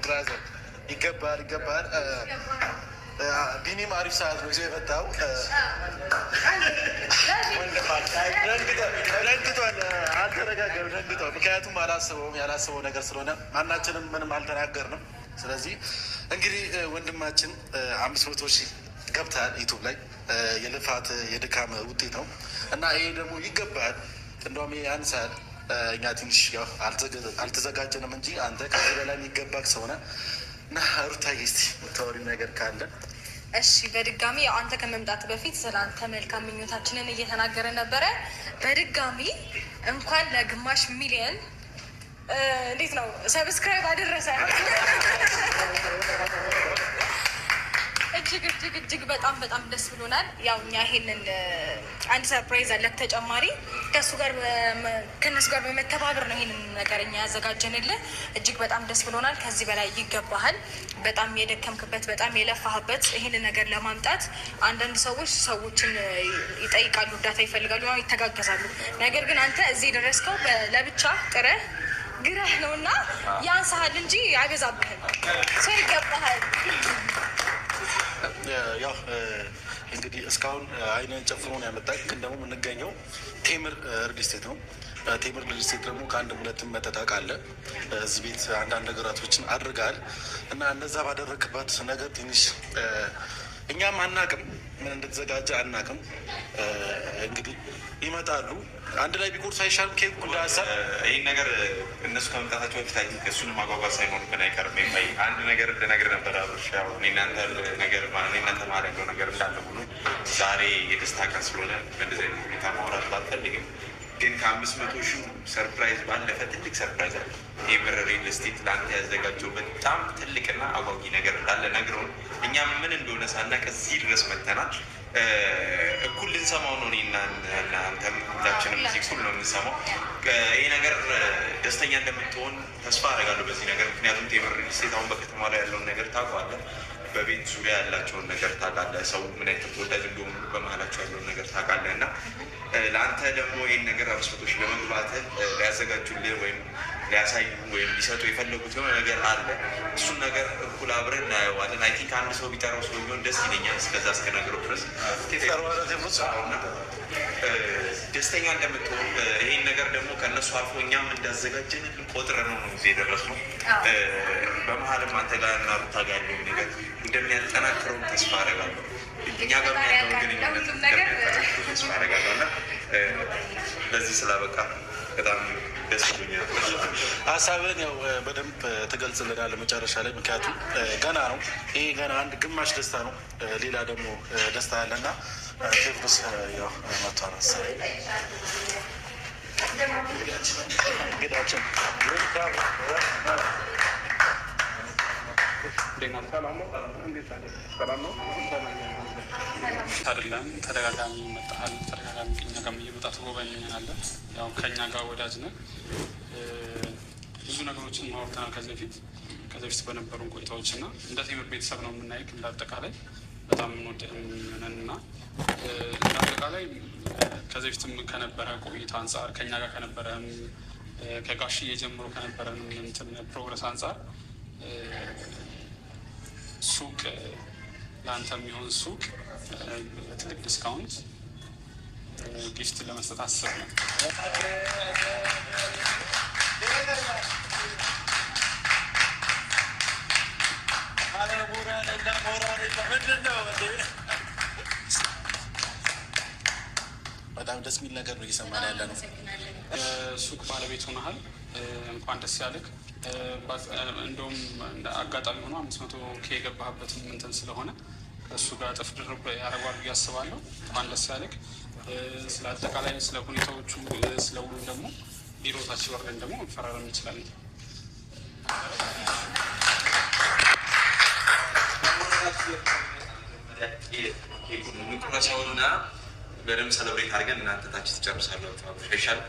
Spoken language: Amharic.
ብራዘር ይገባል። ቢኒም አሪፍ ሰዓት ነው ይዞ የመጣው። ደንግጧል፣ አልተረጋገም፣ ደንግጧል። ምክንያቱም ያላሰበው ነገር ስለሆነ ማናችንም ምንም አልተናገርንም። ስለዚህ እንግዲህ ወንድማችን 500 ሺህ ገብተሃል ዩቱብ ላይ የልፋት የድካም ውጤት ነው እና ይሄ ደግሞ ይገባል። እንደውም ያንሳል። እኛ ትንሽ አልተዘጋጀንም እንጂ አንተ ከዚህ በላይ የሚገባክ ሰውነ እና ሩታዬ እስኪ የምታወሪው ነገር ካለ። እሺ፣ በድጋሚ አንተ ከመምጣት በፊት ስለ አንተ መልካም ምኞታችንን እየተናገረ ነበረ። በድጋሚ እንኳን ለግማሽ ሚሊየን እንዴት ነው ሰብስክራይብ አደረሰ። እጅግ በጣም ደስ ብሎናል። ያው እኛ ይሄንን አንድ ሰርፕራይዝ አለክ ተጨማሪ ከእነሱ ጋር በመተባበር ነው ይሄንን ነገር እኛ ያዘጋጀንልህ። እጅግ በጣም ደስ ብሎናል። ከዚህ በላይ ይገባሃል። በጣም የደከምክበት፣ በጣም የለፋህበት ይሄንን ነገር ለማምጣት አንዳንድ ሰዎችን ይጠይቃሉ፣ እርዳታ ይፈልጋሉ፣ ይተጋገዛሉ። ነገር ግን አንተ እዚህ የደረስከው ለብቻ ጥረህ ግረህ ነው እና ያንሳሃል እንጂ አይበዛብህም። ሰው ይገባሃል። ያው እንግዲህ እስካሁን አይንን ጨፍኖ ነው ያመጣኝ። ግን ደግሞ የምንገኘው ቴምር ሪል ስቴት ነው። ቴምር ሪል ስቴት ደግሞ ከአንድ ሁለትም መጠጣቅ አለ። እዚህ ቤት አንዳንድ ነገራቶችን አድርገሃል እና እነዛ ባደረግበት ነገር ትንሽ እኛም አናቅም፣ ምን እንደተዘጋጀ አናቅም። እንግዲህ ይመጣሉ አንድ ላይ ቢቆርስ አይሻልም? ኬክ እንደ ሀሳብ ይህን ነገር እነሱ ከመምጣታቸው በፊት አይ እሱን ማጓጓዝ ሳይኖርብን አይቀርም። አንድ ነገር ልነግር ነበር አብርሽ። ያው እናንተ ማድረገው ነገር እንዳለ ሁሉ ዛሬ የደስታ ቀን ስለሆነ በእንደዚህ አይነት ሁኔታ ማውራት ባልፈልግም፣ ግን ከ500 ሺህ ሰርፕራይዝ ባለፈ ትልቅ ሰርፕራይዝ አለ። ቴምር ሪል ስቴት ለአንተ ያዘጋጀው በጣም ትልቅና አጓጊ ነገር እንዳለ ነግረውን እኛም ምን እንደሆነ ሳናውቅ እዚህ ድረስ መጥተናል። እኩል ልንሰማው ነው። እናንተም ሁላችንም እዚህ እኩል ነው የምንሰማው። ይህ ነገር ደስተኛ እንደምትሆን ተስፋ አደርጋለሁ በዚህ ነገር። ምክንያቱም ቴምር ሪል ስቴት አሁን በከተማ ላይ ያለውን ነገር ታውቃለህ። በቤት ዙሪያ ያላቸውን ነገር ታውቃለህ። ሰው ምን አይነት ተወዳጅ እንደሆኑ በመሀላቸው ያለውን ነገር ታውቃለህ። እና ለአንተ ደግሞ ይህን ነገር 500 ሺህ ለመግባትህ ሊያዘጋጁልህ ወይም ሊያሳዩ ወይም ሊሰጡ የፈለጉት የሆነ ነገር አለ። እሱን ነገር እኩል አብረን እናየዋለን። አይ ቲንክ አንድ ሰው ቢጠራው ሰው ቢሆን ደስ ይለኛል። እስከዛ እስከነገረው ድረስ ደስተኛ እንደምትሆን ይሄን ነገር ደግሞ ከእነሱ አልፎ እኛም እንዳዘጋጀንልን ቆጥረን ነው እዚህ የደረስነው። በመሀልም አንተ ጋር እና ሩታ ጋር ያለውን ነገር እንደሚያጠናክረውን ተስፋ አደርጋለሁ። እኛ ጋር ያለውን ግንኙነት እንደሚያጠናክረው ተስፋ አደርጋለሁ እና ለዚህ ስላበቃ በጣም ደስ ብሎኛል። ሀሳብን ያው በደንብ ትገልጽልናል መጨረሻ ላይ። ምክንያቱም ገና ነው ይሄ ገና አንድ ግማሽ ደስታ ነው። ሌላ ደግሞ ደስታ ያለና ቴዎድሮስ ያው መቷል መሰለኝ እንግዳችን አይደለም። ተደጋጋሚ መጣሃል። ተደጋጋሚ ከኛ ጋር እየመጣ ትጎበኛለህ። ያው ከኛ ጋር ወዳጅ ነህ። ብዙ ነገሮችን ማውርተናል ከዚህ በፊት በነበሩን ቆይታዎች እና እንደ ቴምር ቤተሰብ ነው የምናይክ። እንዳጠቃላይ በጣም እንወደንን እና እንዳጠቃላይ ከዚህ በፊትም ከነበረ ቆይታ አንጻር ከኛ ጋር ከነበረ ከጋሽዬ ጀምሮ ከነበረን ፕሮግረስ አንጻር ሱቅ ለአንተ የሚሆን ሱቅ ትልቅ ዲስካውንት ጊፍት ለመስጠት አስብ ነው። ምንድን ደስ የሚል ነገር ነው እየሰማን ያለ ነው። ሱቅ ባለቤት ሆነሃል፣ እንኳን ደስ ያለህ። እንደውም አጋጣሚ ሆኖ 500K የገባህበትም እንትን ስለሆነ እሱ ጋር እጥፍ ድርብ ያደርጓል ብዬ አስባለሁ። እንኳን ደስ ያለህ። ስለ አጠቃላይ ስለ ሁኔታዎቹ ስለ ሁሉ ደግሞ ቢሮታችን ወርደን ደግሞ መፈራረም እንችላለን። ቁረሰውና በደምብ ሰለብሬት አድርገን እናንተ ታች ትጨርሳላችሁ። ይሻል